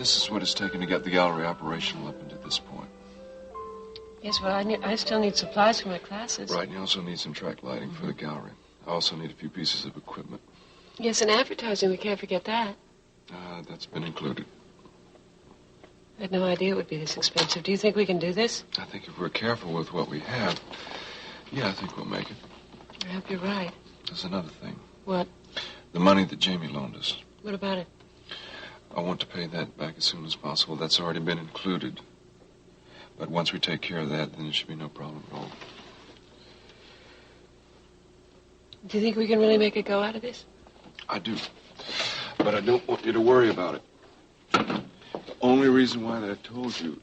this is what it's taken to get the gallery operational up until this point. Yes, well, I still need supplies for my classes. Right, and you also need some track lighting for the gallery. I also need a few pieces of equipment. Yes, and advertising, we can't forget that. That's been included. I had no idea it would be this expensive. Do you think we can do this? I think if we're careful with what we have, yeah, I think we'll make it. I hope you're right. There's another thing. What? The money that Jamie loaned us. What about it? I want to pay that back as soon as possible. That's already been included. But once we take care of that, then there should be no problem at all. Do you think we can really make a go out of this? I do. But I don't want you to worry about it. The only reason why that I told you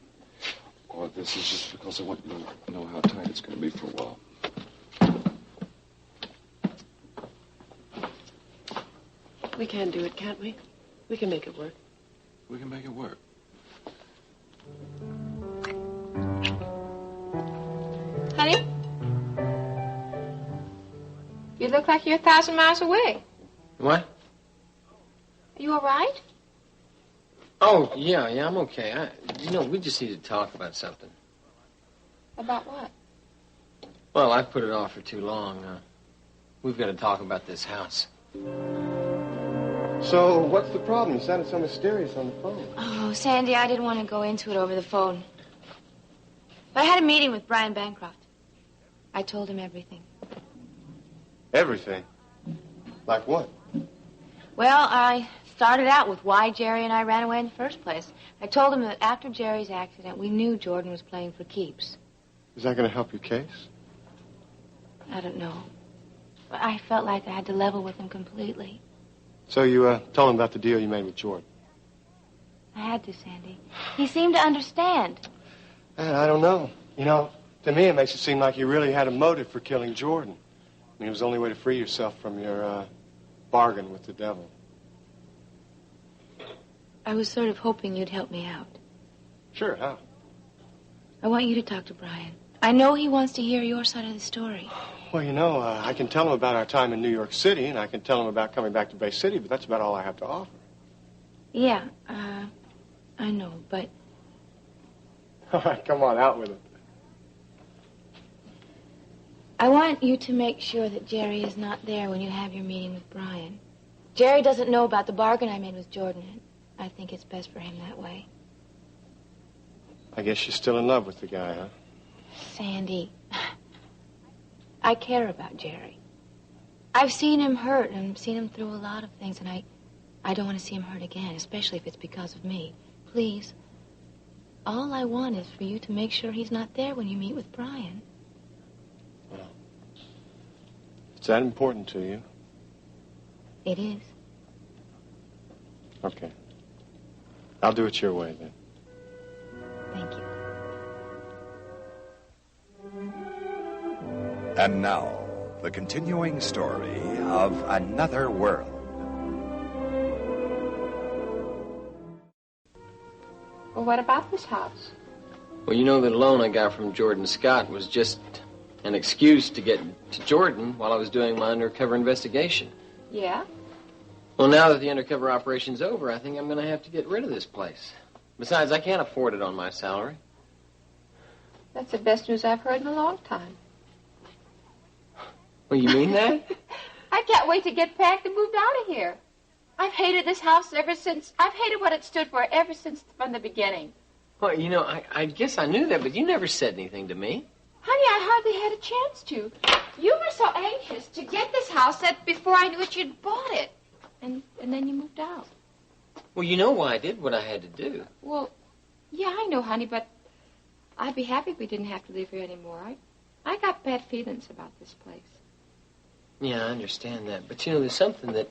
all this is just because I want you to know how tight it's going to be for a while. We can do it, can't we? We can make it work. We can make it work. Honey? You look like you're 1,000 miles away. What? Are you all right? Oh, yeah, I'm okay. We just need to talk about something. About what? Well, I've put it off for too long. We've got to talk about this house. So, what's the problem? You sounded so mysterious on the phone. Oh, Sandy, I didn't want to go into it over the phone. But I had a meeting with Brian Bancroft. I told him everything. Everything? Like what? Well, I started out with why Jerry and I ran away in the first place. I told him that after Jerry's accident, we knew Jordan was playing for keeps. Is that going to help your case? I don't know. But I felt like I had to level with him completely. So you told him about the deal you made with Jordan? I had to, Sandy. He seemed to understand. I don't know. To me it makes it seem like you really had a motive for killing Jordan. I mean, it was the only way to free yourself from your bargain with the devil. I was sort of hoping you'd help me out. Sure, how? I want you to talk to Brian. I know he wants to hear your side of the story. Well, I can tell him about our time in New York City, and I can tell him about coming back to Bay City, but that's about all I have to offer. Yeah, I know, but... All right, come on, out with it. I want you to make sure that Jerry is not there when you have your meeting with Brian. Jerry doesn't know about the bargain I made with Jordan, and I think it's best for him that way. I guess you're still in love with the guy, huh? Sandy, I care about Jerry. I've seen him hurt and seen him through a lot of things, and I don't want to see him hurt again, especially if it's because of me. Please, all I want is for you to make sure he's not there when you meet with Brian. Well, is that important to you? It is. Okay. I'll do it your way, then. Thank you. And now, the continuing story of Another World. Well, what about this house? Well, the loan I got from Jordan Scott was just an excuse to get to Jordan while I was doing my undercover investigation. Yeah? Well, now that the undercover operation's over, I think I'm going to have to get rid of this place. Besides, I can't afford it on my salary. That's the best news I've heard in a long time. Well, you mean that? I can't wait to get packed and moved out of here. I've hated this house ever since. I've hated what it stood for ever since from the beginning. Well, I guess I knew that, but you never said anything to me. Honey, I hardly had a chance to. You were so anxious to get this house that before I knew it, you'd bought it. And then you moved out. Well, you know why I did what I had to do. Well, yeah, I know, honey, but I'd be happy if we didn't have to live here anymore. I got bad feelings about this place. Yeah, I understand that. But, there's something that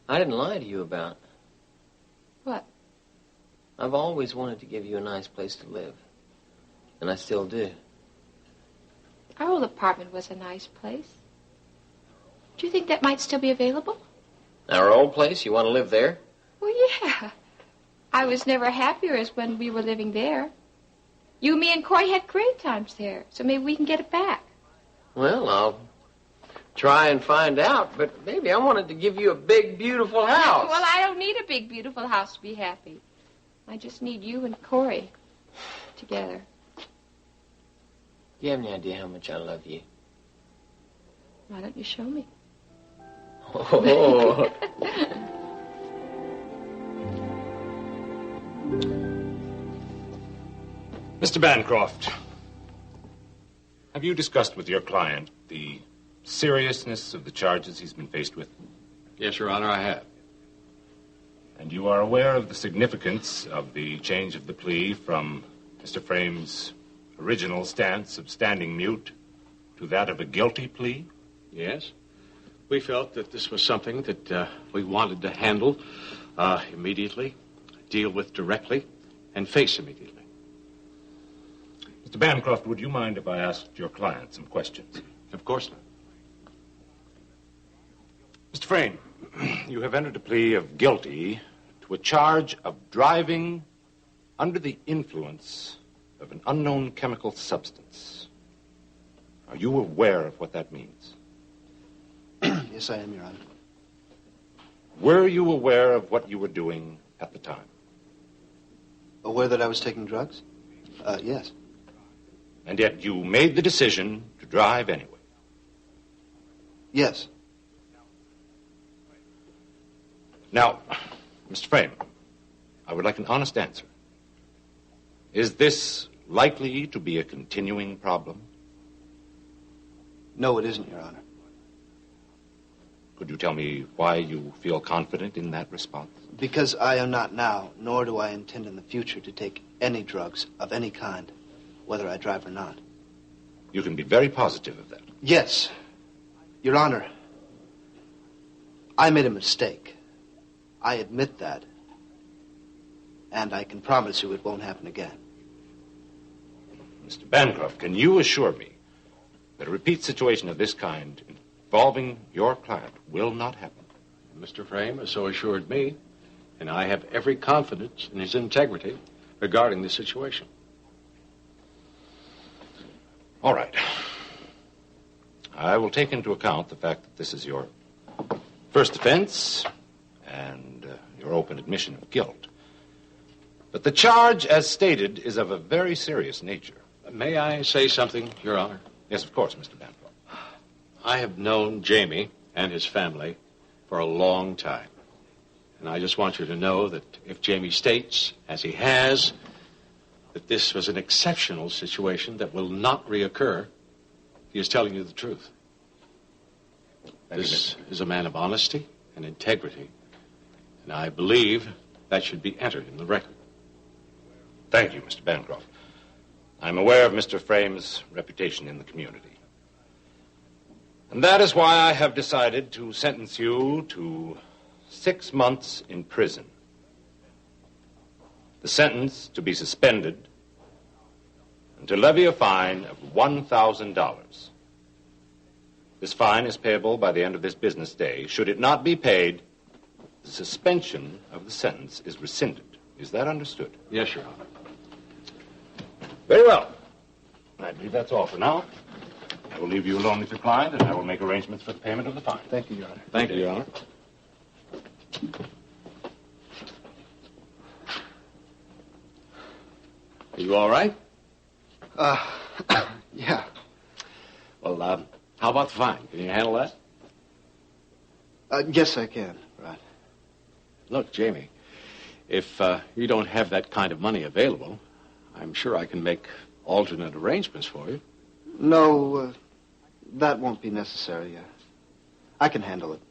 I didn't lie to you about. What? I've always wanted to give you a nice place to live. And I still do. Our old apartment was a nice place. Do you think that might still be available? Our old place? You want to live there? Well, yeah. I was never happier as when we were living there. You, me, and Cory had great times there, so maybe we can get it back. Well, I'll try and find out, but baby, I wanted to give you a big, beautiful house. Well, I don't need a big, beautiful house to be happy. I just need you and Cory together. Do you have any idea how much I love you? Why don't you show me? Oh. Mr. Bancroft, have you discussed with your client the seriousness of the charges he's been faced with? Yes, Your Honor, I have. And you are aware of the significance of the change of the plea from Mr. Frame's original stance of standing mute to that of a guilty plea? Yes. We felt that this was something that we wanted to handle immediately, deal with directly, and face immediately. Mr. Bancroft, would you mind if I asked your client some questions? Of course not. Mr. Frame, you have entered a plea of guilty to a charge of driving under the influence of an unknown chemical substance. Are you aware of what that means? Yes, I am, Your Honor. Were you aware of what you were doing at the time? Aware that I was taking drugs? Yes. And yet you made the decision to drive anyway? Yes. Now, Mr. Frame, I would like an honest answer. Is this likely to be a continuing problem? No, it isn't, Your Honor. Could you tell me why you feel confident in that response? Because I am not now, nor do I intend in the future to take any drugs of any kind, whether I drive or not. You can be very positive of that. Yes. Your Honor, I made a mistake. I admit that. And I can promise you it won't happen again. Mr. Bancroft, can you assure me that a repeat situation of this kind involving your client will not happen? Mr. Frame has so assured me, and I have every confidence in his integrity regarding the situation. All right. I will take into account the fact that this is your first offense and your open admission of guilt. But the charge, as stated, is of a very serious nature. May I say something, Your Honor? Yes, of course, Mr. Bancroft. I have known Jamie and his family for a long time. And I just want you to know that if Jamie states, as he has, that this was an exceptional situation that will not reoccur, he is telling you the truth. This is a man of honesty and integrity, and I believe that should be entered in the record. Thank you, Mr. Bancroft. I'm aware of Mr. Frame's reputation in the community. And that is why I have decided to sentence you to 6 months in prison. The sentence to be suspended and to levy a fine of $1,000. This fine is payable by the end of this business day. Should it not be paid, the suspension of the sentence is rescinded. Is that understood? Yes, Your Honor. Very well. I believe that's all for now. I will leave you alone with your client, and I will make arrangements for the payment of the fine. Thank you, Your Honor. Thank you, Your Honor. Are you all right? Yeah. Well, how about the fine? Can you handle that? Yes, I can. Right. Look, Jamie, if you don't have that kind of money available, I'm sure I can make alternate arrangements for you. No, that won't be necessary. I can handle it.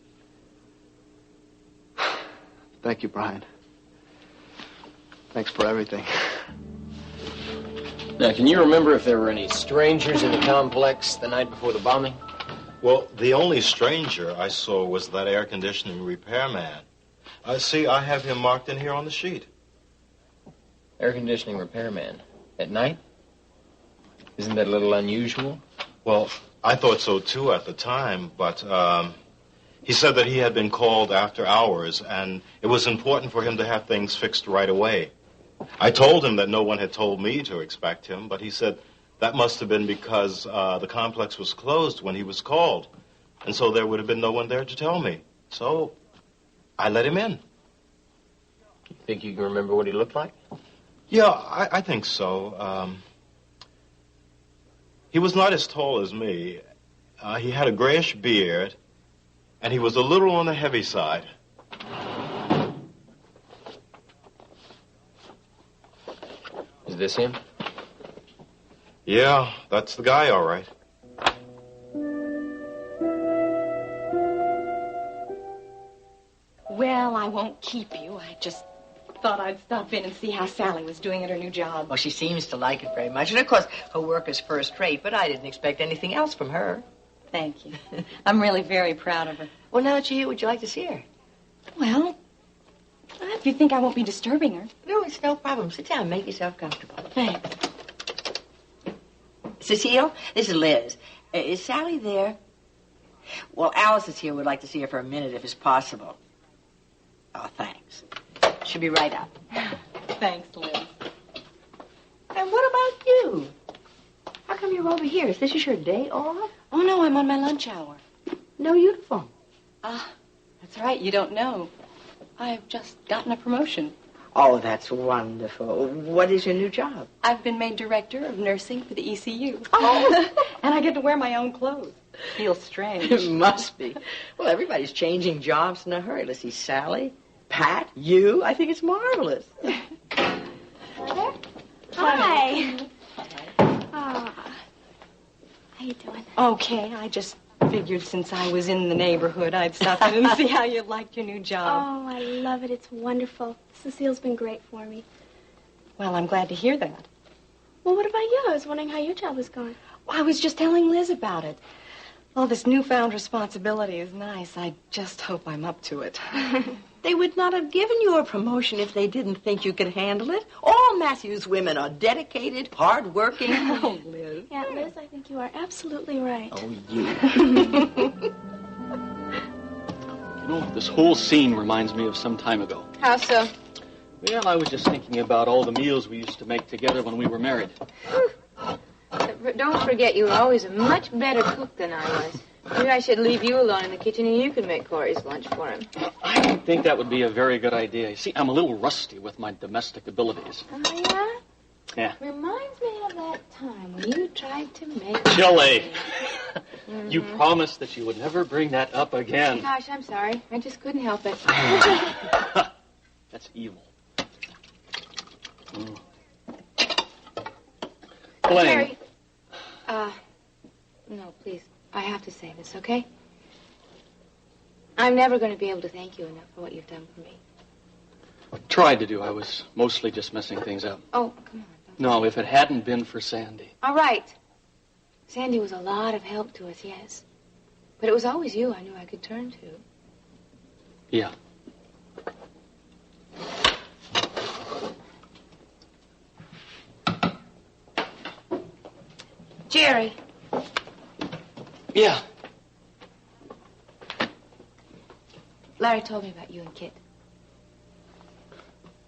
Thank you, Brian. Thanks for everything. Now, can you remember if there were any strangers in the complex the night before the bombing? Well, the only stranger I saw was that air conditioning repairman. See, I have him marked in here on the sheet. Air conditioning repairman. At night? Isn't that a little unusual? Well, I thought so, too, at the time, but he said that he had been called after hours, and it was important for him to have things fixed right away. I told him that no one had told me to expect him, but he said that must have been because the complex was closed when he was called, and so there would have been no one there to tell me. So I let him in. You think you can remember what he looked like? Yeah, I think so. He was not as tall as me. He had a grayish beard, and he was a little on the heavy side. Is this him? Yeah, that's the guy, all right. Well, I won't keep you. I just thought I'd stop in and see how Sally was doing at her new job. Well, she seems to like it very much. And, of course, her work is first rate, but I didn't expect anything else from her. Thank you. I'm really very proud of her. Well, now that you're here, would you like to see her? Well, if you think I won't be disturbing her. No, it's no problem. Sit down and make yourself comfortable. Thanks. Cecile, this is Liz. Is Sally there? Well, Alice is here. Would like to see her for a minute if it's possible. Oh, thanks. She'll be right up. Thanks, Liz. And what about you? How come you're over here? Is this your day off? Oh, no, I'm on my lunch hour. No uniform. That's right. You don't know. I've just gotten a promotion. Oh, that's wonderful. What is your new job? I've been made director of nursing for the ECU. Oh! And I get to wear my own clothes. Feels strange. It must be. Well, everybody's changing jobs in a hurry. Let's see, Sally, Pat, you. I think it's marvelous. Mother? Hi. How you doing? Okay, I just figured since I was in the neighborhood, I'd stop in and see how you liked your new job. Oh, I love it. It's wonderful. Cecile's been great for me. Well, I'm glad to hear that. Well, what about you? I was wondering how your job was going. Well, I was just telling Liz about it. Well, this newfound responsibility is nice. I just hope I'm up to it. They would not have given you a promotion if they didn't think you could handle it. All Matthew's women are dedicated, hard-working. Oh, Liz. Yeah, Liz, I think you are absolutely right. Oh, you. You know, this whole scene reminds me of some time ago. How so? Well, I was just thinking about all the meals we used to make together when we were married. But don't forget, you were always a much better cook than I was. Maybe I should leave you alone in the kitchen and you could make Cory's lunch for him. I don't think that would be a very good idea. You see, I'm a little rusty with my domestic abilities. Oh, yeah? Yeah. Reminds me of that time when you tried to make... Chili! You promised that you would never bring that up again. Gosh, I'm sorry. I just couldn't help it. That's evil. Blaine. Jerry. No, please. I have to say this, okay? I'm never going to be able to thank you enough for what you've done for me. Tried to do. I was mostly just messing things up. Oh, come on. No, if it hadn't been for Sandy. All right. Sandy was a lot of help to us, yes. But it was always you I knew I could turn to. Yeah. Jerry. Yeah. Larry told me about you and Kit.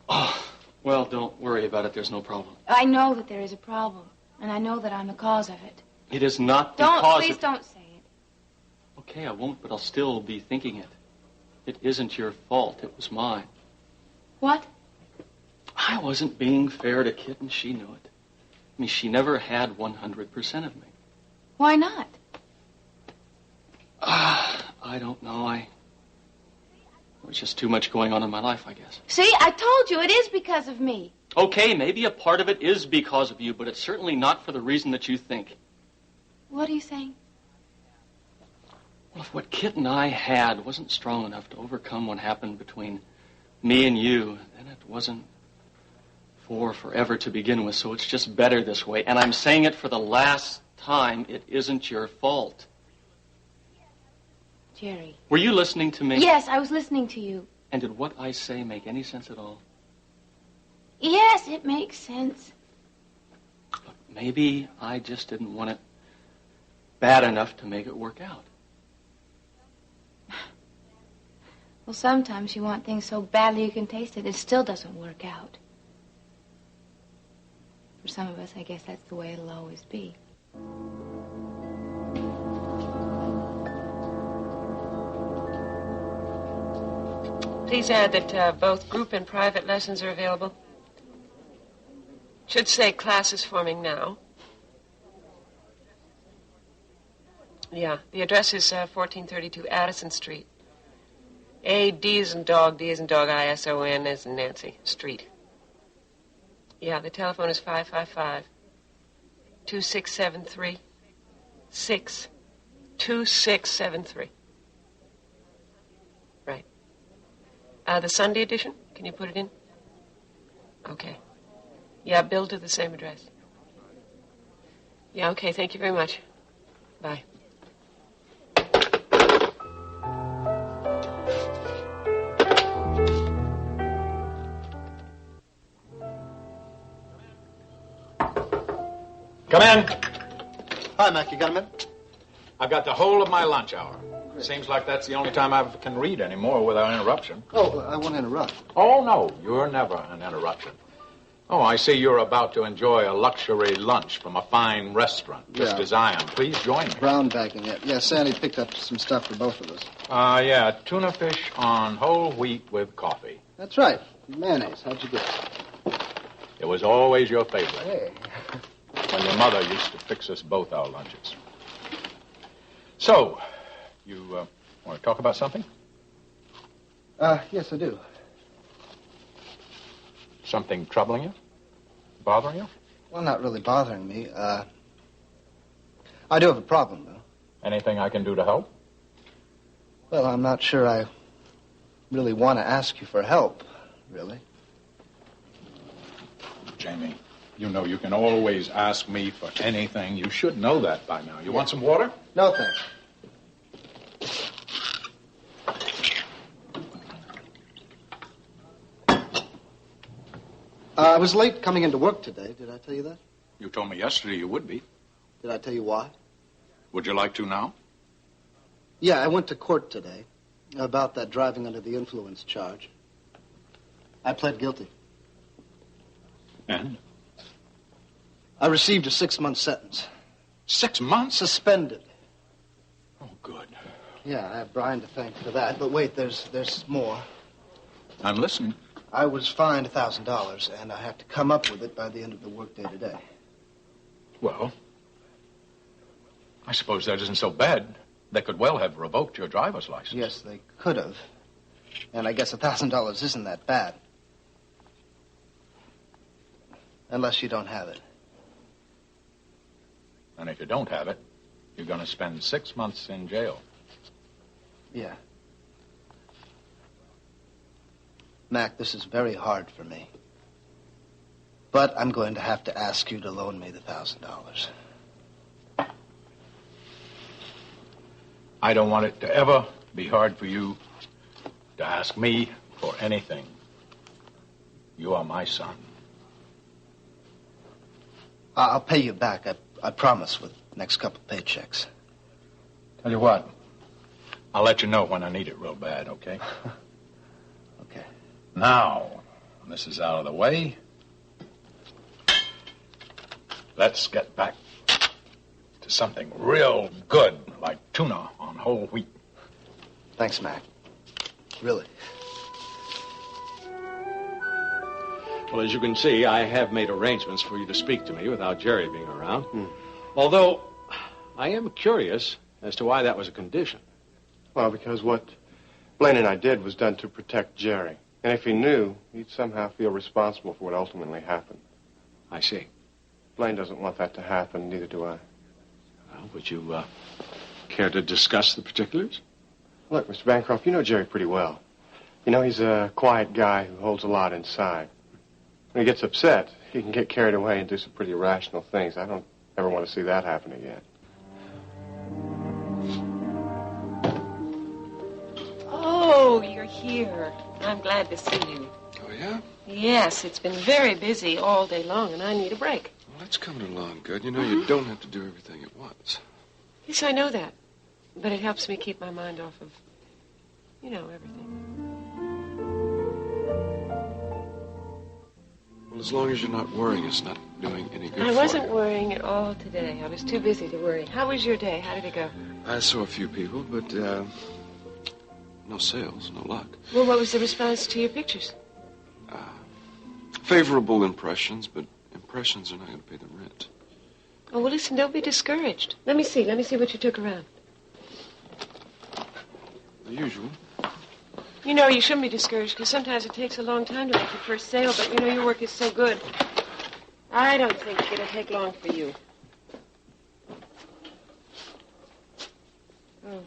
Oh, well, don't worry about it. There's no problem. I know that there is a problem, and I know that I'm the cause of it. It is not because Please don't say it. Okay, I won't, but I'll still be thinking it. It isn't your fault. It was mine. What? I wasn't being fair to Kit, and she knew it. I mean, she never had 100% of me. Why not? I don't know. There was just too much going on in my life, I guess. See, I told you it is because of me. Okay, maybe a part of it is because of you, but it's certainly not for the reason that you think. What are you saying? Well, if what Kit and I had wasn't strong enough to overcome what happened between me and you, then it wasn't for forever to begin with, so it's just better this way. And I'm saying it for the last time, it isn't your fault. Jerry. Were you listening to me? Yes, I was listening to you. And did what I say make any sense at all? Yes, it makes sense. But maybe I just didn't want it bad enough to make it work out. Well, sometimes you want things so badly you can taste it, it still doesn't work out. For some of us, I guess that's the way it'll always be. Please add that both group and private lessons are available. Should say classes forming now. Yeah, the address is 1432 Addison Street. A-D as in dog, D as in dog, I-S-O-N as in Nancy, Street. Yeah, the telephone is 555-2673. 2673. Right. The Sunday edition, can you put it in? Okay. Yeah, bill to the same address. Yeah, okay, thank you very much. Bye. Come in. Hi, Mac. You got a minute? I've got the whole of my lunch hour. Seems like that's the only time I can read anymore without interruption. Oh, I won't interrupt. Oh, no. You're never an interruption. Oh, I see you're about to enjoy a luxury lunch from a fine restaurant, just as I am. Please join me. Brown bagging it. Yeah, Sandy picked up some stuff for both of us. Yeah, tuna fish on whole wheat with coffee. That's right. Mayonnaise. How'd you get it? It was always your favorite. Hey. When your mother used to fix us both our lunches. So, you want to talk about something? Yes, I do. Something troubling you? Bothering you? Well, not really bothering me. I do have a problem, though. Anything I can do to help? Well, I'm not sure I really want to ask you for help, really. Jamie, you know you can always ask me for anything. You should know that by now. You want some water? No, thanks. I was late coming into work today. Did I tell you that? You told me yesterday you would be. Did I tell you why? Would you like to now? Yeah, I went to court today about that driving under the influence charge. I pled guilty. And? I received a 6-month sentence. 6 months? Suspended. Oh, good. Yeah, I have Brian to thank for that. But wait, there's more. I'm listening. I was fined $1,000, and I have to come up with it by the end of the workday today. Well, I suppose that isn't so bad. They could well have revoked your driver's license. Yes, they could have. And I guess $1,000 isn't that bad. Unless you don't have it. And if you don't have it, you're going to spend 6 months in jail. Yeah. Mac, this is very hard for me. But I'm going to have to ask you to loan me the $1,000. I don't want it to ever be hard for you to ask me for anything. You are my son. I'll pay you back, I promise, with the next couple paychecks. Tell you what, I'll let you know when I need it real bad, okay? Okay. Now, this is out of the way. Let's get back to something real good, like tuna on whole wheat. Thanks, Mac. Really. Well, as you can see, I have made arrangements for you to speak to me without Jerry being around. Although, I am curious as to why that was a condition. Well, because what Blaine and I did was done to protect Jerry. And if he knew, he'd somehow feel responsible for what ultimately happened. I see. Blaine doesn't want that to happen, neither do I. Well, would you care to discuss the particulars? Look, Mr. Bancroft, you know Jerry pretty well. You know, he's a quiet guy who holds a lot inside. When he gets upset, he can get carried away and do some pretty irrational things. I don't ever want to see that happen again. Oh, you're here. I'm glad to see you. Oh, yeah? Yes, it's been very busy all day long, and I need a break. Well, that's coming along good. You know, you don't have to do everything at once. Yes, I know that. But it helps me keep my mind off of, you know, everything. Well, as long as you're not worrying, it's not doing any good for you. I wasn't worrying at all today. I was too busy to worry. How was your day? How did it go? I saw a few people, but No sales, no luck. Well, what was the response to your pictures? Favorable impressions, but impressions are not going to pay the rent. Oh, well, listen, don't be discouraged. Let me see what you took around. The usual. You know, you shouldn't be discouraged, because sometimes it takes a long time to make your first sale, but, you know, your work is so good. I don't think it'll take long for you. Oh,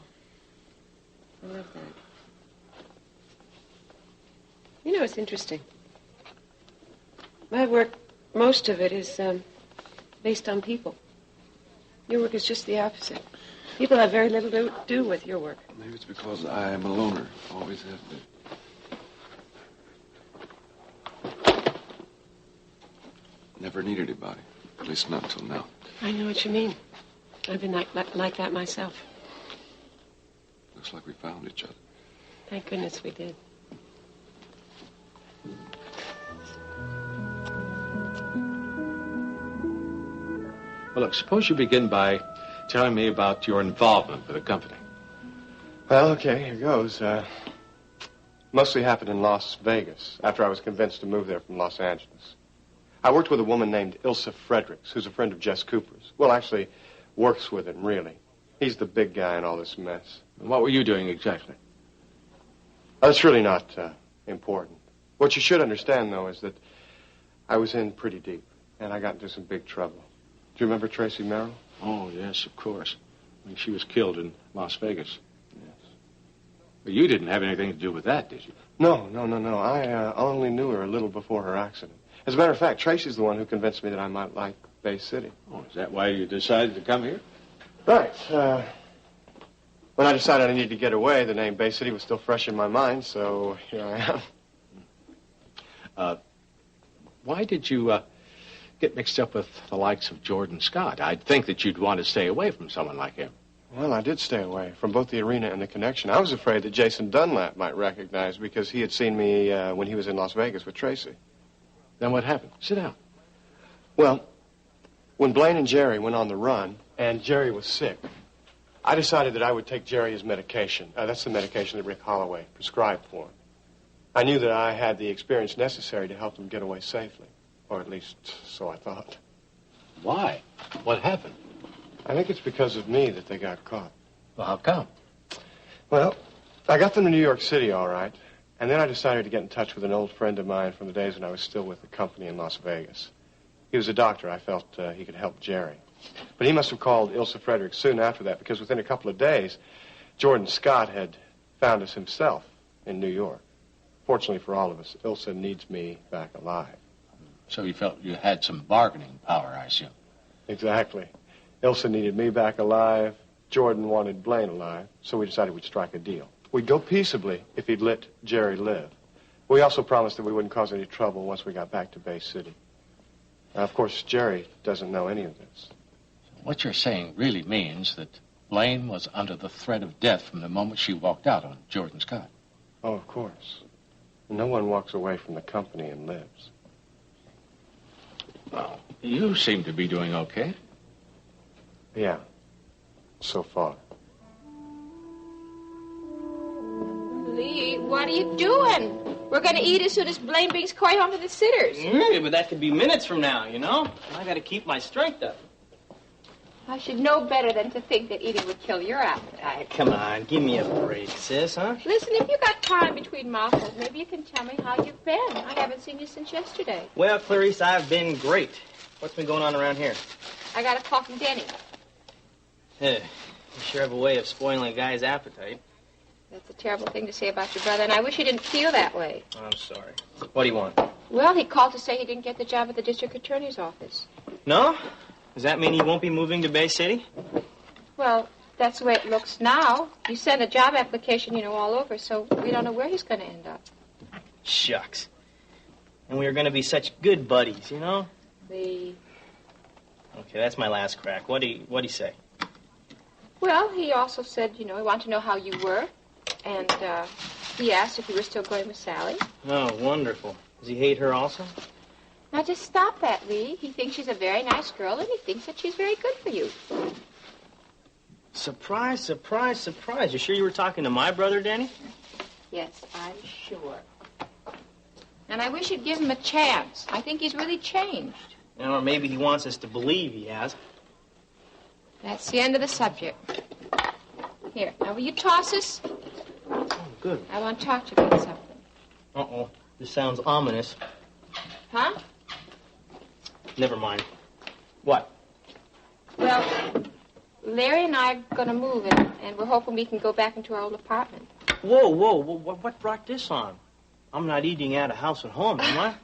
I love that. You know, it's interesting. My work, most of it is based on people. Your work is just the opposite. People have very little to do with your work. Maybe it's because I am a loner. Always have been. Never needed anybody. At least not until now. I know what you mean. I've been like that myself. Looks like we found each other. Thank goodness we did. Well, look, suppose you begin by telling me about your involvement with the company. Well, okay, here goes. Mostly happened in Las Vegas, after I was convinced to move there from Los Angeles. I worked with a woman named Ilsa Fredericks, who's a friend of Jess Cooper's. Well, actually, works with him, really. He's the big guy in all this mess. What were you doing exactly? That's really not important. What you should understand, though, is that I was in pretty deep, and I got into some big trouble. Do you remember Tracy Merrill? Oh, yes, of course. I mean, she was killed in Las Vegas. Yes. But you didn't have anything to do with that, did you? No. I only knew her a little before her accident. As a matter of fact, Tracy's the one who convinced me that I might like Bay City. Oh, is that why you decided to come here? Right. When I decided I needed to get away, the name Bay City was still fresh in my mind, so here I am. Why did you get mixed up with the likes of Jordan Scott? I'd think that you'd want to stay away from someone like him. Well, I did stay away from both the arena and the connection. I was afraid that Jason Dunlap might recognize because he had seen me when he was in Las Vegas with Tracy. Then what happened? Sit down. Well, when Blaine and Jerry went on the run, and Jerry was sick, I decided that I would take Jerry his medication. That's the medication that Rick Holloway prescribed for him. I knew that I had the experience necessary to help them get away safely. Or at least, so I thought. Why? What happened? I think it's because of me that they got caught. Well, how come? Well, I got them to New York City, all right. And then I decided to get in touch with an old friend of mine from the days when I was still with the company in Las Vegas. He was a doctor. I felt he could help Jerry. But he must have called Ilsa Fredericks soon after that, because within a couple of days, Jordan Scott had found us himself in New York. Fortunately for all of us, Ilsa needs me back alive. So you felt you had some bargaining power, I assume. Exactly. Ilsa needed me back alive. Jordan wanted Blaine alive. So we decided we'd strike a deal. We'd go peaceably if he'd let Jerry live. We also promised that we wouldn't cause any trouble once we got back to Bay City. Now, of course, Jerry doesn't know any of this. What you're saying really means that Blaine was under the threat of death from the moment she walked out on Jordan Scott. Oh, of course. No one walks away from the company and lives. Well, you seem to be doing okay. Yeah, so far. Leigh, what are you doing? We're going to eat as soon as Blaine brings Cory home to the sitters. Yeah, but that could be minutes from now, you know? I got to keep my strength up. I should know better than to think that eating would kill your appetite. Come on, give me a break, sis, huh? Listen, if you got time between mouthfuls, maybe you can tell me how you've been. I haven't seen you since yesterday. Well, Clarice, I've been great. What's been going on around here? I got a call from Denny. You sure have a way of spoiling a guy's appetite. That's a terrible thing to say about your brother, and I wish you didn't feel that way. I'm sorry. What do you want? Well, he called to say he didn't get the job at the district attorney's office. No? Does that mean he won't be moving to Bay City? Well, that's the way it looks now. You sent a job application, all over, so we don't know where he's going to end up. Shucks. And we were going to be such good buddies, Okay, that's my last crack. What'd he say? Well, he also said, he wanted to know how you were, and he asked if you were still going with Sally. Oh, wonderful. Does he hate her also? Now, just stop that, Leigh. He thinks she's a very nice girl, and he thinks that she's very good for you. Surprise, surprise, surprise. You sure you were talking to my brother, Denny? Yes, I'm sure. And I wish you'd give him a chance. I think he's really changed. Or maybe he wants us to believe he has. That's the end of the subject. Here, now will you toss this? Oh, good. I want to talk to you about something. Uh-oh. This sounds ominous. Huh? Never mind. What? Well, Larry and I are going to move, and we're hoping we can go back into our old apartment. Whoa, what brought this on? I'm not eating out of house at home, am I?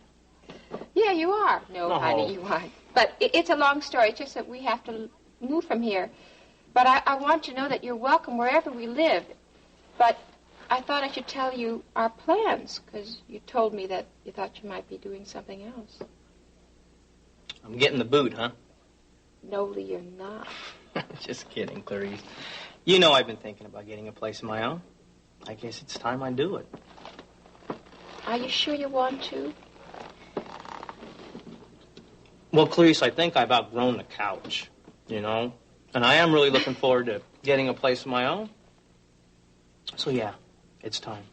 Yeah, you are. No, honey, you aren't. But it's a long story. It's just that we have to move from here. But I want you to know that you're welcome wherever we live. But I thought I should tell you our plans, because you told me that you thought you might be doing something else. I'm getting the boot, huh? No, Lee, you're not. Just kidding, Clarice. You know I've been thinking about getting a place of my own. I guess it's time I do it. Are you sure you want to? Well, Clarice, I think I've outgrown the couch, you know? And I am really looking forward to getting a place of my own. So, yeah, it's time.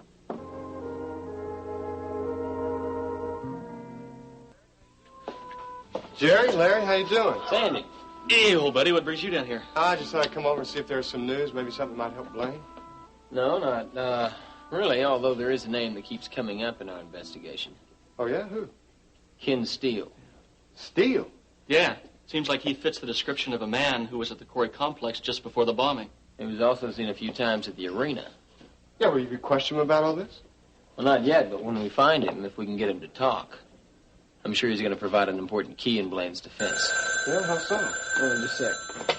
Jerry, Larry, how you doing? Sandy. Hey, old buddy, what brings you down here? I just thought I'd come over and see if there was some news. Maybe something might help Blaine. No, not really, although there is a name that keeps coming up in our investigation. Oh, yeah? Who? Ken Steele. Steele? Yeah. Seems like he fits the description of a man who was at the Cory complex just before the bombing. He was also seen a few times at the arena. Yeah, well, you could question him about all this? Well, not yet, but when we find him, if we can get him to talk, I'm sure he's going to provide an important key in Blaine's defense. Yeah, how so? Oh, just a sec.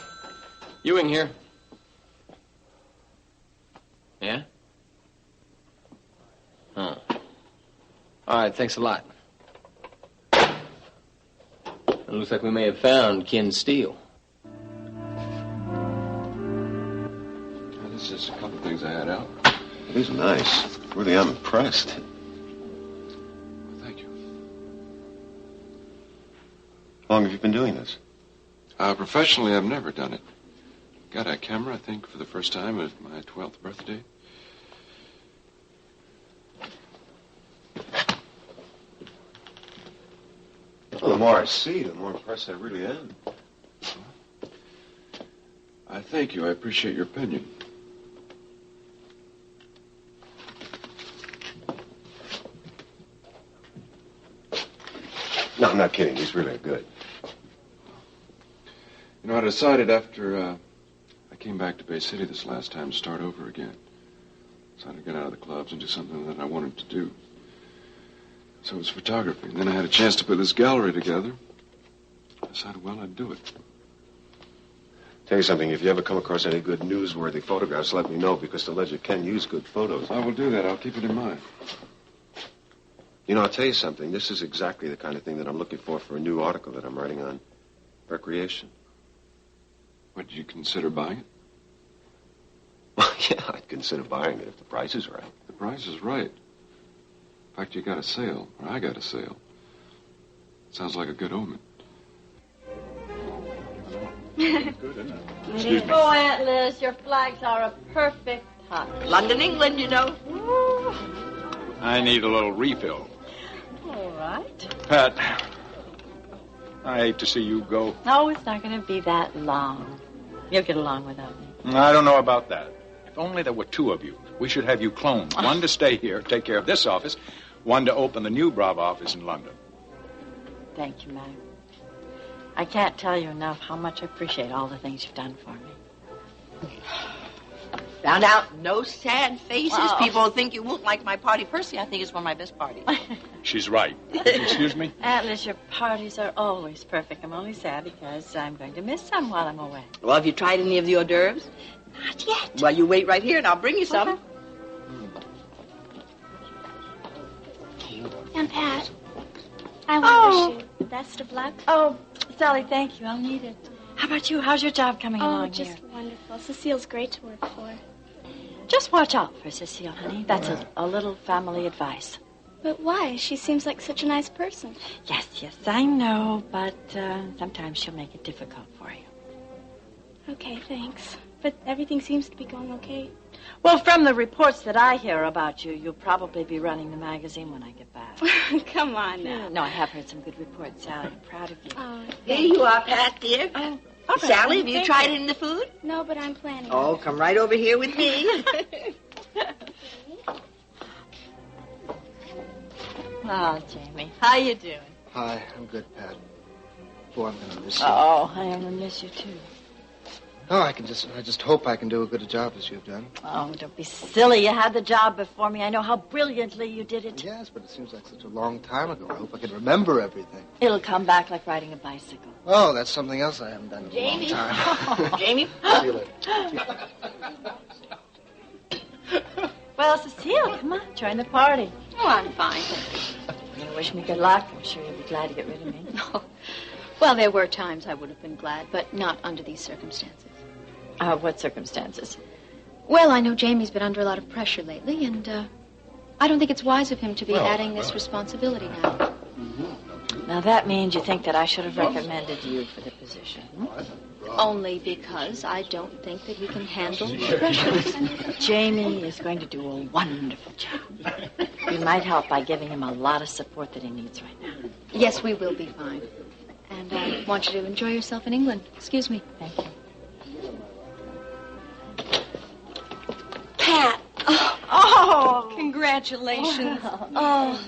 Ewing here. Yeah? Huh. All right, thanks a lot. It looks like we may have found Ken Steele. This is just a couple of things I had out. These are nice. Really, I'm impressed. Thank you. How long have you been doing this? Professionally, I've never done it. Got a camera, I think, for the first time at my 12th birthday. Well, the more I see, the more impressed I really am. I thank you. I appreciate your opinion. No, I'm not kidding. These really are good. You know, I decided after I came back to Bay City this last time to start over again. Decided to get out of the clubs and do something that I wanted to do. So it was photography. And then I had a chance to put this gallery together. I decided, well, I'd do it. Tell you something, if you ever come across any good newsworthy photographs, let me know, because the Ledger can use good photos. I will do that. I'll keep it in mind. You know, I'll tell you something. This is exactly the kind of thing that I'm looking for a new article that I'm writing on recreation. Would you consider buying it? Well, yeah, I'd consider buying it if the price is right. The price is right. In fact, you got a sale, or I got a sale. Sounds like a good omen. Good, isn't it? Excuse me. Oh, Aunt Liz, your flags are a perfect touch. London, England, you know. Ooh. I need a little refill. All right. Pat, I hate to see you go. No, it's not going to be that long. You'll get along without me. I don't know about that. If only there were two of you. We should have you cloned. One to stay here, take care of this office. One to open the new Bravo office in London. Thank you, Mac. I can't tell you enough how much I appreciate all the things you've done for me. Found out no sad faces. Wow. People think you won't like my party. Personally, I think it's one of my best parties. She's right. Excuse me? Atlas, your parties are always perfect. I'm only sad because I'm going to miss some while I'm away. Well, have you tried any of the hors d'oeuvres? Not yet. Well, you wait right here and I'll bring you some. Okay. And Pat, I want to wish you best of luck. Oh, Sally, thank you. I'll need it. How about you? How's your job coming along just here? wonderful. Cecile's great to work for. Just watch out for Cecile, honey. That's a little family advice. But why? She seems like such a nice person. Yes, I know, but sometimes she'll make it difficult for you. Okay, thanks. But everything seems to be going okay. Well, from the reports that I hear about you, you'll probably be running the magazine when I get back. Come on now. No, I have heard some good reports, Sally. I'm proud of you. Oh, Here you are, Pat, dear. Oh, all right. Sally, have you Thank tried you. any of the food? No, but I'm planning. Oh, come right over here with me. Oh, Jamie, how you doing? Hi, I'm good, Pat. Boy, I'm gonna miss you. Oh, I am gonna miss you too. Oh, I just hope I can do as good a job as you've done. Oh, don't be silly. You had the job before me. I know how brilliantly you did it. Yes, but it seems like such a long time ago. I hope I can remember everything. It'll come back like riding a bicycle. Oh, that's something else I haven't done in a long time. Jamie? See you later. Well, Cecile, come on, join the party. Oh, I'm fine. You know, wish me good luck. I'm sure you'll be glad to get rid of me. No. Well, there were times I would have been glad, but not under these circumstances. What circumstances? Well, I know Jamie's been under a lot of pressure lately, and I don't think it's wise of him to be adding this responsibility now. Now, that means you think that I should have recommended you for the position. Only because I don't think that he can handle the pressures. Jamie is going to do a wonderful job. You might help by giving him a lot of support that he needs right now. Yes, we will be fine. And I want you to enjoy yourself in England. Excuse me. Thank you. Pat. Oh, congratulations. Oh,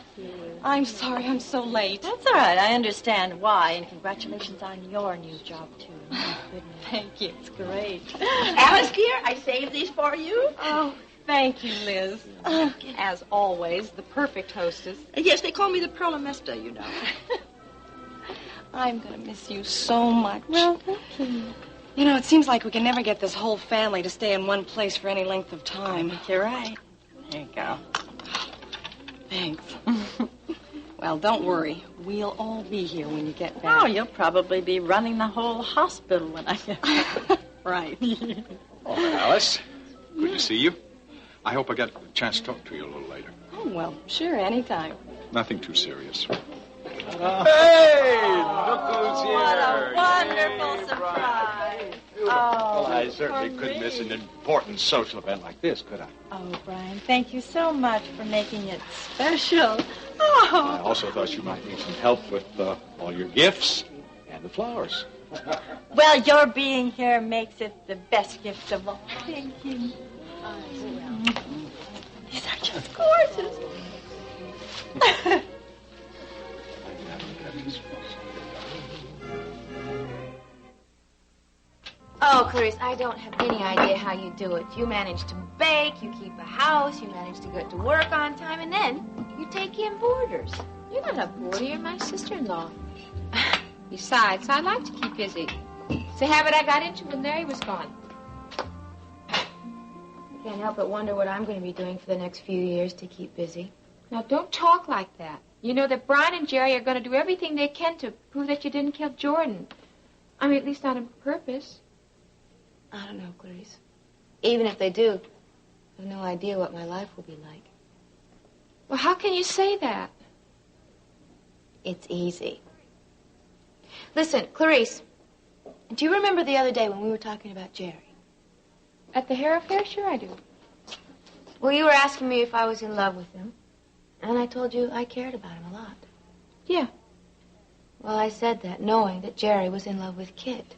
I'm sorry I'm so late. That's all right. I understand why. And congratulations on your new job, too. My goodness. Thank you. It's great. Alice, dear, I saved these for you. Oh, thank you, Liz. As always, the perfect hostess. Yes, they call me the Pearl of Mesta, you know. I'm going to miss you so much. Well, thank you. You know, it seems like we can never get this whole family to stay in one place for any length of time. You're right. There you go. Thanks. Well, don't worry. We'll all be here when you get back. Oh, you'll probably be running the whole hospital when I get back. Right. Oh, Alice, good to see you. I hope I get a chance to talk to you a little later. Oh, well, sure, anytime. Nothing too serious. Hey, look who's here. What a wonderful surprise. Well, I certainly couldn't miss an important social event like this, could I? Oh, Brian, thank you so much for making it special. Oh. I also thought you might need some help with all your gifts and the flowers. Well, your being here makes it the best gift of all. Thank you. These are just gorgeous. Oh, Clarice, I don't have any idea how you do it. You manage to bake, you keep a house, you manage to get to work on time, and then you take in boarders. You're not a boarder, you're my sister-in-law. Besides, I like to keep busy. It's a habit I got into when Larry was gone. I can't help but wonder what I'm going to be doing for the next few years to keep busy. Now, don't talk like that. You know that Brian and Jerry are going to do everything they can to prove that you didn't kill Jordan. I mean, at least not on purpose. I don't know, Clarice. Even if they do, I have no idea what my life will be like. Well, how can you say that? It's easy. Listen, Clarice, do you remember the other day when we were talking about Jerry? At the hair affair? Sure I do. Well, you were asking me if I was in love with him, and I told you I cared about him a lot. Yeah. Well, I said that knowing that Jerry was in love with Kit.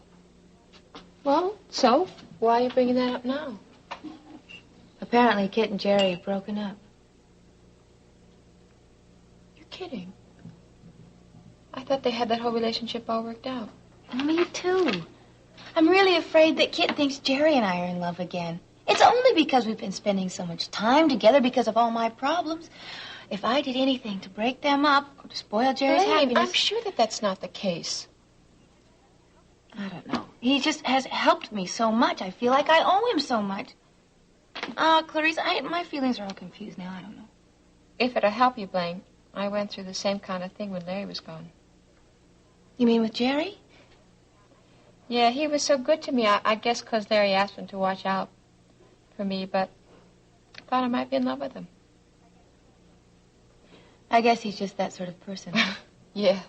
Well, so? Why are you bringing that up now? Apparently, Kit and Jerry have broken up. You're kidding. I thought they had that whole relationship all worked out. Me too. I'm really afraid that Kit thinks Jerry and I are in love again. It's only because we've been spending so much time together because of all my problems. If I did anything to break them up or to spoil Jerry's Blaine, happiness... I'm sure that that's not the case. I don't know. He just has helped me so much. I feel like I owe him so much. Clarice, my feelings are all confused now. I don't know. If it'll help you, Blaine, I went through the same kind of thing when Larry was gone. You mean with Jerry? Yeah, he was so good to me. I guess because Larry asked him to watch out for me, but I thought I might be in love with him. I guess he's just that sort of person. Yeah.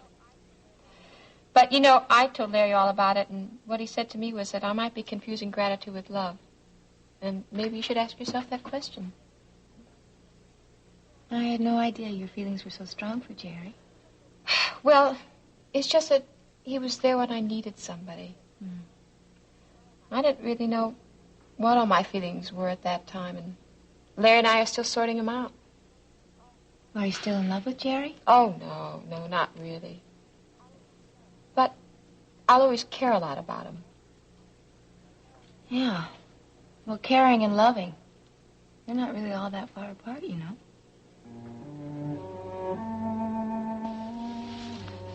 But, you know, I told Larry all about it, and what he said to me was that I might be confusing gratitude with love. And maybe you should ask yourself that question. I had no idea your feelings were so strong for Jerry. Well, it's just that he was there when I needed somebody. I didn't really know what all my feelings were at that time, and Larry and I are still sorting them out. Are you still in love with Jerry? Oh, no, not really. But I'll always care a lot about him. Yeah. Well, caring and loving, they're not really all that far apart, you know.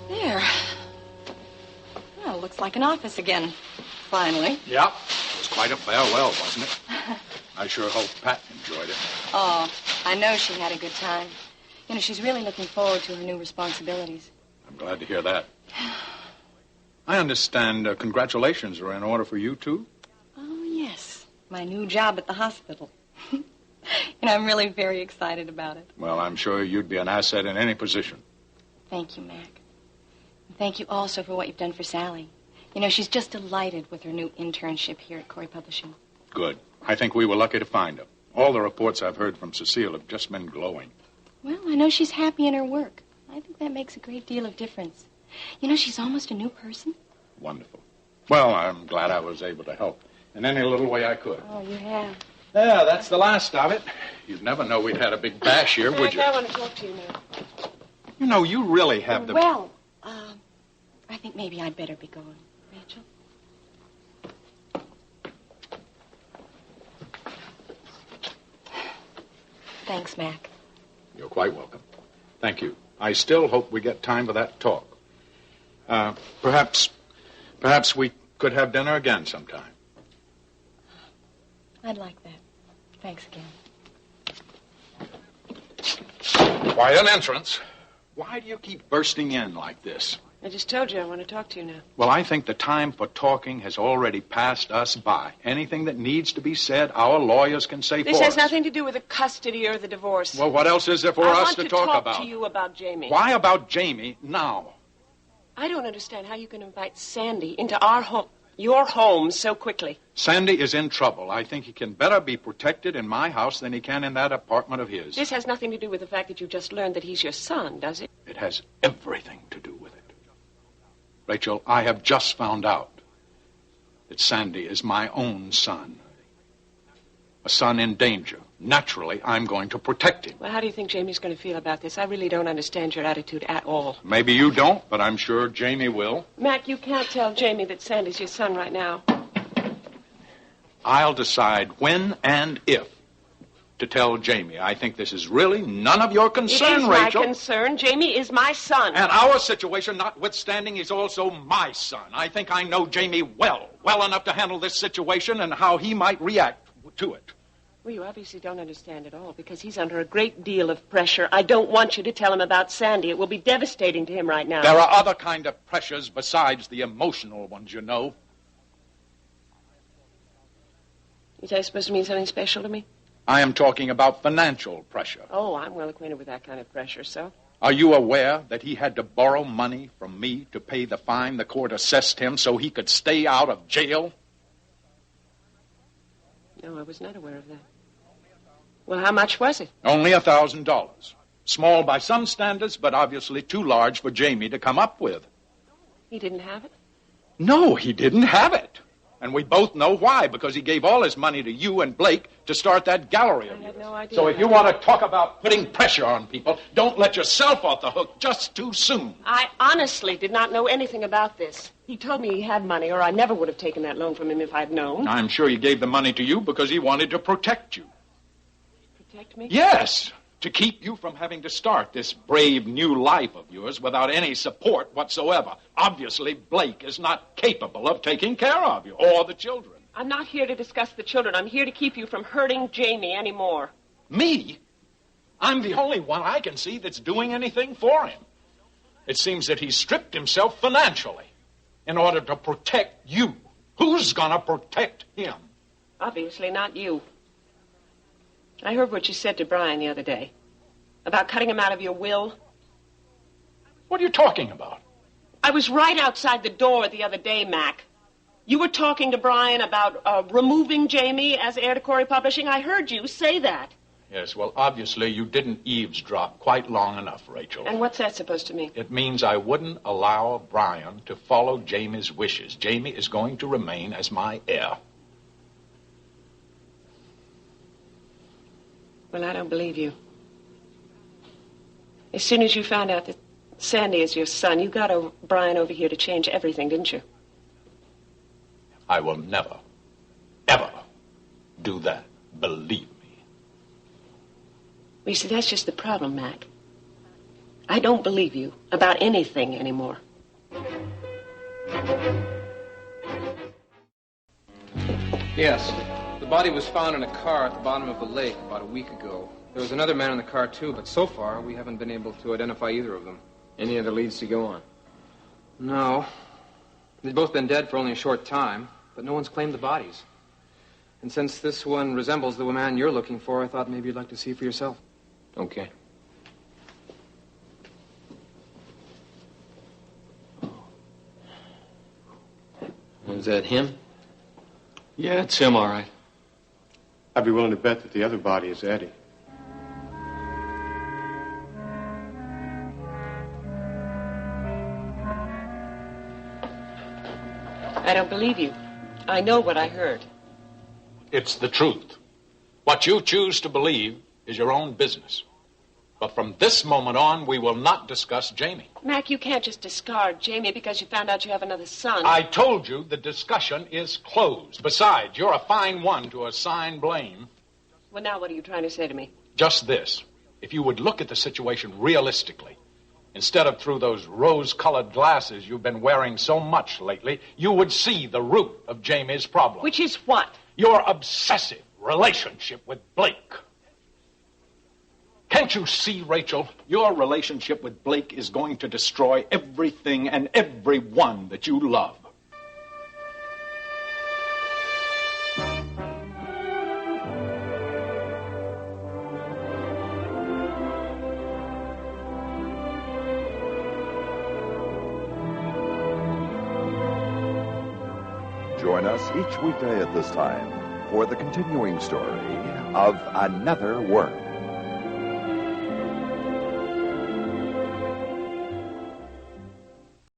There. Well, looks like an office again. Finally. Yeah. It was quite a farewell, wasn't it? I sure hope Pat enjoyed it. Oh, I know she had a good time. You know, she's really looking forward to her new responsibilities. I'm glad to hear that. I understand congratulations are in order for you, too? Oh, yes. My new job at the hospital. And I'm really very excited about it. Well, I'm sure you'd be an asset in any position. Thank you, Mac. And thank you also for what you've done for Sally. You know, she's just delighted with her new internship here at Cory Publishing. Good. I think we were lucky to find her. All the reports I've heard from Cecile have just been glowing. Well, I know she's happy in her work. I think that makes a great deal of difference. You know, she's almost a new person. Wonderful. Well, I'm glad I was able to help in any little way I could. Oh, you have. Yeah, that's the last of it. You'd never know we'd had a big bash here, would you? I want to talk to you now. You know, you really have the... Well, I think maybe I'd better be going. Rachel? Thanks, Mac. You're quite welcome. Thank you. I still hope we get time for that talk. Perhaps we could have dinner again sometime. I'd like that. Thanks again. Quite an entrance. Why do you keep bursting in like this? I just told you I want to talk to you now. Well, I think the time for talking has already passed us by. Anything that needs to be said, our lawyers can say for us. This has nothing to do with the custody or the divorce. Well, what else is there for us to talk about? I want to talk to you about Jamie. Why about Jamie now? I don't understand how you can invite Sandy into our home, your home, so quickly. Sandy is in trouble. I think he can better be protected in my house than he can in that apartment of his. This has nothing to do with the fact that you just learned that he's your son, does it? It has everything to do with it. Rachel, I have just found out that Sandy is my own son. A son in danger. Naturally, I'm going to protect him. Well, how do you think Jamie's going to feel about this? I really don't understand your attitude at all. Maybe you don't, but I'm sure Jamie will. Mac, you can't tell Jamie that Sandy's your son right now. I'll decide when and if to tell Jamie. I think this is really none of your concern, Rachel. It is my concern. Jamie is my son. And our situation notwithstanding, he's also my son. I think I know Jamie well enough to handle this situation and how he might react to it. Well, you obviously don't understand at all, because he's under a great deal of pressure. I don't want you to tell him about Sandy. It will be devastating to him right now. There are other kind of pressures besides the emotional ones, you know. Is that supposed to mean something special to me? I am talking about financial pressure. Oh, I'm well acquainted with that kind of pressure, so? Are you aware that he had to borrow money from me to pay the fine the court assessed him so he could stay out of jail? No, I was not aware of that. Well, how much was it? Only $1,000. Small by some standards, but obviously too large for Jamie to come up with. He didn't have it? No, he didn't have it. And we both know why, because he gave all his money to you and Blake to start that gallery of yours. I had no idea. So if you want to talk about putting pressure on people, don't let yourself off the hook just too soon. I honestly did not know anything about this. He told me he had money, or I never would have taken that loan from him if I'd known. I'm sure he gave the money to you because he wanted to protect you. Protect me? Yes, to keep you from having to start this brave new life of yours without any support whatsoever. Obviously, Blake is not capable of taking care of you or the children. I'm not here to discuss the children. I'm here to keep you from hurting Jamie anymore. Me? I'm the only one I can see that's doing anything for him. It seems that he's stripped himself financially in order to protect you. Who's going to protect him? Obviously not you. I heard what you said to Brian the other day. About cutting him out of your will. What are you talking about? I was right outside the door the other day, Mac. You were talking to Brian about removing Jamie as heir to Cory Publishing. I heard you say that. Yes, well, obviously you didn't eavesdrop quite long enough, Rachel. And what's that supposed to mean? It means I wouldn't allow Brian to follow Jamie's wishes. Jamie is going to remain as my heir. Well, I don't believe you. As soon as you found out that Sandy is your son, you got Brian over here to change everything, didn't you? I will never, ever do that. Believe me. Well, you see, that's just the problem, Mac. I don't believe you about anything anymore. Yes. The body was found in a car at the bottom of the lake about a week ago. There was another man in the car, too, but so far we haven't been able to identify either of them. Any other leads to go on? No. They've both been dead for only a short time, but no one's claimed the bodies. And since this one resembles the man you're looking for, I thought maybe you'd like to see for yourself. Okay. Was that him? Yeah, it's him, all right. I'd be willing to bet that the other body is Eddie. I don't believe you. I know what I heard. It's the truth. What you choose to believe is your own business. But from this moment on, we will not discuss Jamie. Mac, you can't just discard Jamie because you found out you have another son. I told you the discussion is closed. Besides, you're a fine one to assign blame. Well, now what are you trying to say to me? Just this. If you would look at the situation realistically, instead of through those rose-colored glasses you've been wearing so much lately, you would see the root of Jamie's problem. Which is what? Your obsessive relationship with Blake. Can't you see, Rachel? Your relationship with Blake is going to destroy everything and everyone that you love. Join us each weekday at this time for the continuing story of Another World.